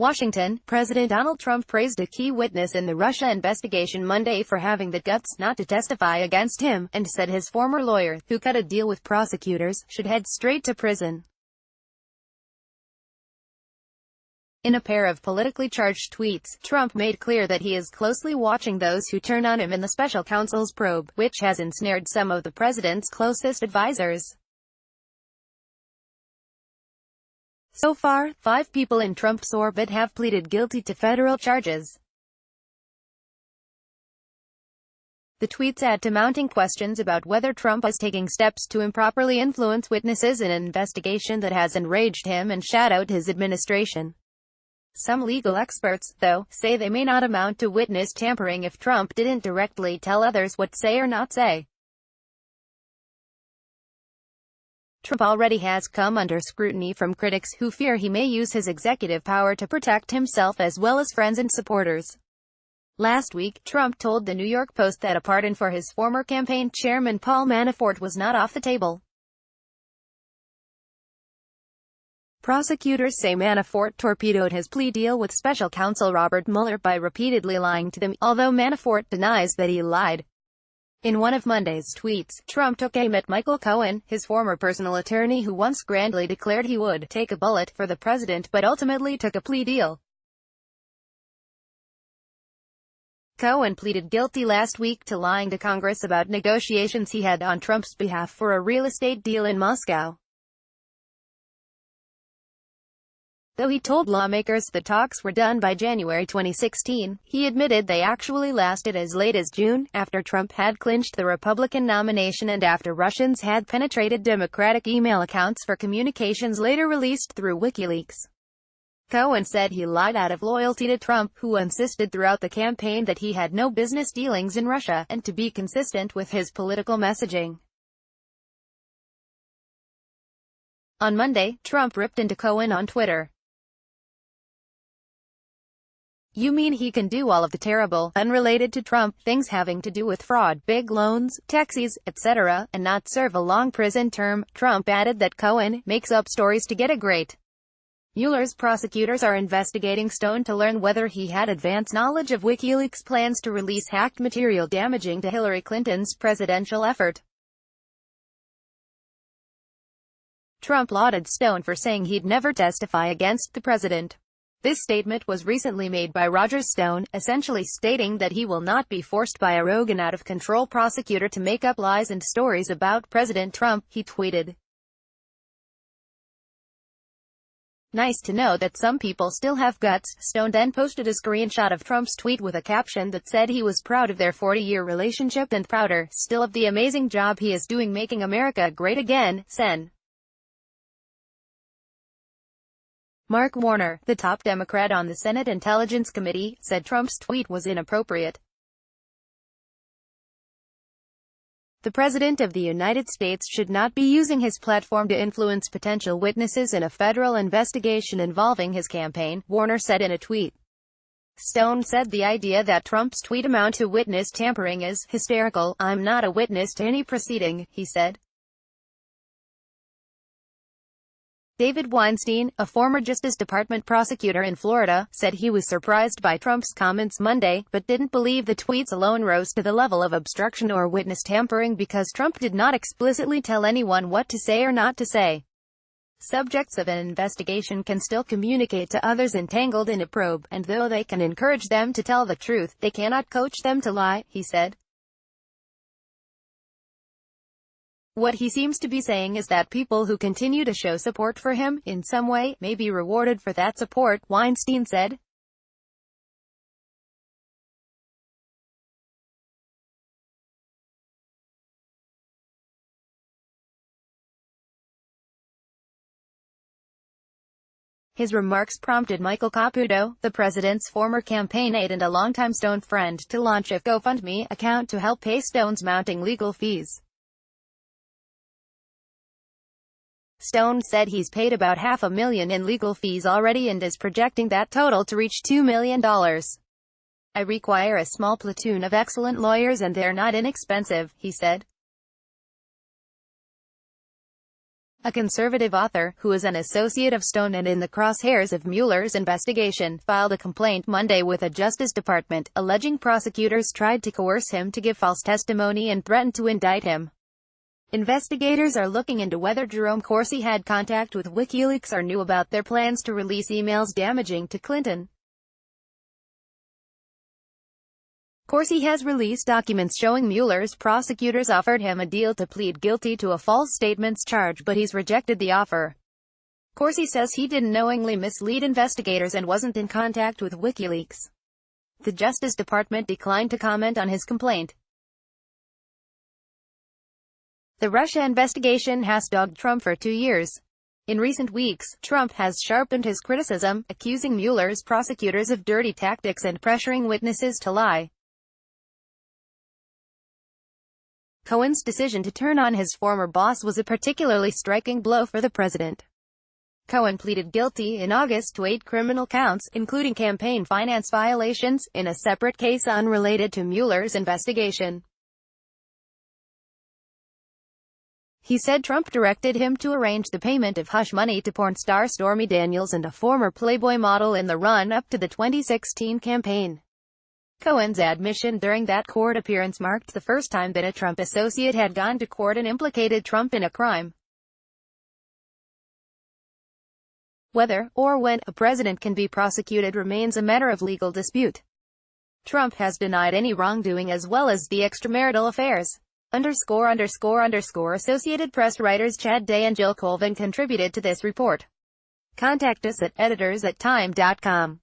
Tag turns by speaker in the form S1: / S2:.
S1: Washington, President Donald Trump praised a key witness in the Russia investigation Monday for having the guts not to testify against him, and said his former lawyer, who cut a deal with prosecutors, should head straight to prison. In a pair of politically charged tweets, Trump made clear that he is closely watching those who turn on him in the special counsel's probe, which has ensnared some of the president's closest advisors. So far, 5 people in Trump's orbit have pleaded guilty to federal charges. The tweets add to mounting questions about whether Trump is taking steps to improperly influence witnesses in an investigation that has enraged him and shadowed his administration. Some legal experts, though, say they may not amount to witness tampering if Trump didn't directly tell others what to say or not say. Trump already has come under scrutiny from critics who fear he may use his executive power to protect himself as well as friends and supporters. Last week, Trump told the New York Post that a pardon for his former campaign chairman Paul Manafort was not off the table. Prosecutors say Manafort torpedoed his plea deal with special counsel Robert Mueller by repeatedly lying to them, although Manafort denies that he lied. In one of Monday's tweets, Trump took aim at Michael Cohen, his former personal attorney who once grandly declared he would take a bullet for the president but ultimately took a plea deal. Cohen pleaded guilty last week to lying to Congress about negotiations he had on Trump's behalf for a real estate deal in Moscow. Though he told lawmakers the talks were done by January 2016, he admitted they actually lasted as late as June, after Trump had clinched the Republican nomination and after Russians had penetrated Democratic email accounts for communications later released through WikiLeaks. Cohen said he lied out of loyalty to Trump, who insisted throughout the campaign that he had no business dealings in Russia, and to be consistent with his political messaging. On Monday, Trump ripped into Cohen on Twitter. "You mean he can do all of the terrible, unrelated to Trump, things having to do with fraud, big loans, taxis, etc., and not serve a long prison term?" Trump added that Cohen makes up stories to get a great. Mueller's prosecutors are investigating Stone to learn whether he had advance knowledge of WikiLeaks' plans to release hacked material damaging to Hillary Clinton's presidential effort. Trump lauded Stone for saying he'd never testify against the president. This statement was recently made by Roger Stone, essentially stating that he will not be forced by a rogue and out-of-control prosecutor to make up lies and stories about President Trump, he tweeted. "Nice to know that some people still have guts." Stone then posted a screenshot of Trump's tweet with a caption that said he was proud of their 40-year relationship and prouder, still, of the amazing job he is doing making America great again. Sen. Mark Warner, the top Democrat on the Senate Intelligence Committee, said Trump's tweet was inappropriate. The President of the United States should not be using his platform to influence potential witnesses in a federal investigation involving his campaign, Warner said in a tweet. Stone said the idea that Trump's tweet amount to witness tampering is hysterical. "I'm not a witness to any proceeding," he said. David Weinstein, a former Justice Department prosecutor in Florida, said he was surprised by Trump's comments Monday, but didn't believe the tweets alone rose to the level of obstruction or witness tampering because Trump did not explicitly tell anyone what to say or not to say. Subjects of an investigation can still communicate to others entangled in a probe, and though they can encourage them to tell the truth, they cannot coach them to lie, he said. What he seems to be saying is that people who continue to show support for him, in some way, may be rewarded for that support, Weinstein said. His remarks prompted Michael Caputo, the president's former campaign aide and a longtime Stone friend, to launch a GoFundMe account to help pay Stone's mounting legal fees. Stone said he's paid about $500,000 in legal fees already and is projecting that total to reach $2 million. "I require a small platoon of excellent lawyers and they're not inexpensive," he said. a conservative author, who is an associate of Stone and in the crosshairs of Mueller's investigation, filed a complaint Monday with the Justice Department, alleging prosecutors tried to coerce him to give false testimony and threatened to indict him. Investigators are looking into whether Jerome Corsi had contact with WikiLeaks or knew about their plans to release emails damaging to Clinton. Corsi has released documents showing Mueller's prosecutors offered him a deal to plead guilty to a false statements charge, but he's rejected the offer. Corsi says he didn't knowingly mislead investigators and wasn't in contact with WikiLeaks. The Justice Department declined to comment on his complaint. The Russia investigation has dogged Trump for 2 years. In recent weeks, Trump has sharpened his criticism, accusing Mueller's prosecutors of dirty tactics and pressuring witnesses to lie. Cohen's decision to turn on his former boss was a particularly striking blow for the president. Cohen pleaded guilty in August to 8 criminal counts, including campaign finance violations, in a separate case unrelated to Mueller's investigation. He said Trump directed him to arrange the payment of hush money to porn star Stormy Daniels and a former Playboy model in the run-up to the 2016 campaign. Cohen's admission during that court appearance marked the first time that a Trump associate had gone to court and implicated Trump in a crime. Whether, or when, a president can be prosecuted remains a matter of legal dispute. Trump has denied any wrongdoing as well as the extramarital affairs. Associated Press writers Chad Day and Jill Colvin contributed to this report. Contact us at editors@time.com.